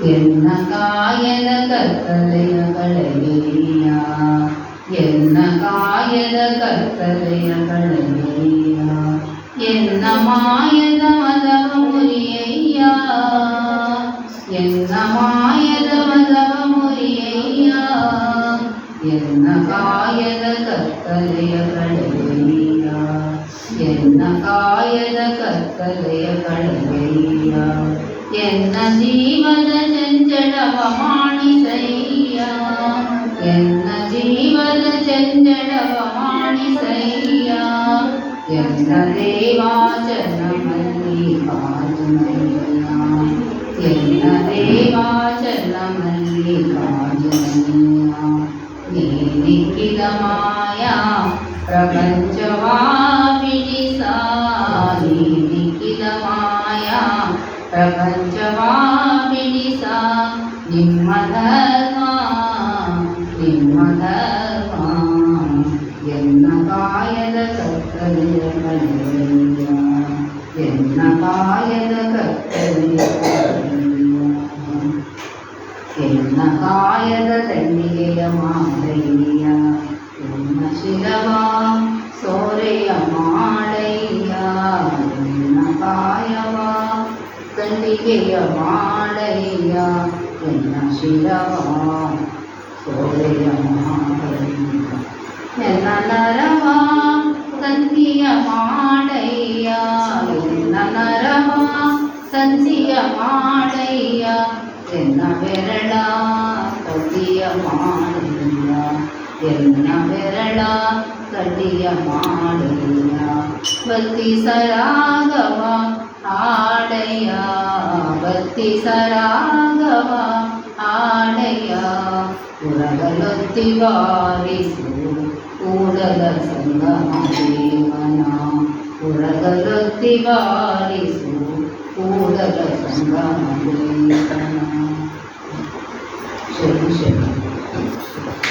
ಎನ್ನ ಕಾಯದ ಕತ್ತಲೆಯ ಕಳೆಯ, ಎನ್ನ ಕಾಯದ ಕತ್ತಲೆಯ ಕಳೆಯ, ಎನ್ನ ಮಾಯದ ಮದವ ಮುರಿಯಯ್ಯ, ಎನ್ನ ಮಾಯದ ಮದವ ಮುರಿಯಯ್ಯ, ಎನ್ನ ಕಾಯದ ಕತ್ತಲೆಯ ಕಳೆಯ, ಎನ್ನ ಕಾಯದ ಕತ್ತಲೆಯ ಕಳೆಯ, ಎನ್ನ ಜೀವದ ಚಂಚಲವ ಮಾಣಿಸಯ್ಯ, ಎನ್ನ ಜೀವದ ಚಂಚಲವ ಮಾಣಿಸಯ್ಯ, ಎನ್ನ ದೇವಾಚಲ ಮಲ್ಲಿಕಾರ್ಜುನಯ್ಯ, ಎನ್ನ ದೇವಾಚಲ ಮಲ್ಲಿಕಾರ್ಜುನಯ್ಯ, ನೀನಿಕ್ಕಿದ ಮಾಯಾ ಪ್ರಪಂಚವಾ ಬಿಡಿಸ, ನೀನಿಕ್ಕಿದ ಮಾಯಾ ಪ್ರಪಂಚವಾ ಬಿಡಿಸ, ನಿಮ್ಮ ಧರ್ಮ ನಿಮ್ಮ ಧರ್ಮ, ಎನ್ನ ಕಾಯದ ಕತ್ತಲೆಯ ಕಳೆಯ, ಎನ್ನ ಕಾಯದ ಕತ್ತಲೆಯ ಕಳೆಯ, ಎನ್ನ ಕಾಯದ ದಂಡಿಗೆಯ ಮಾರಯ್ಯ, ಎನ್ನ ಶಿರವ ಸೋರೆಯ ಮಾಡಯ್ಯ, ಎನ್ನ ಕಾಯವ ದಂಡಿಗೆಯ ಮಾಡಯ್ಯ, ಎನ್ನ ಶಿರವ ಸೋರೆಯ ಮಾಡಯ್ಯ, ಎನ್ನ ನರವ ಸಂಧಿಯ ಮಾಡಯ್ಯ, ಎನ್ನ ನರವ ಸಂಧಿಯ ಮಾಡಯ್ಯ, ಎನ್ನ ಬೆರಳ ಕಡ್ಡಿಯ ಮಾಡಯ್ಯ, ಎನ್ನ ಬೆರಳ ಕಡ್ಡಿಯ ಮಾಡಯ್ಯ, ಭಕ್ತಿ ಸರಾಗವ ಆಡಯ್ಯ, ಭಕ್ತಿ ಸರಾಗವ ಆಡಯ್ಯ, ಉರಗಲೊತ್ತಿ ಬಾರಿಸು ಕೂಡಲ ಸಂಗಮ ದೇವನ, ಉರಗಲೊತ್ತಿ ಬಾರಿಸು ಕೂಡಲ ಸಂಗಮ ದೇವನ.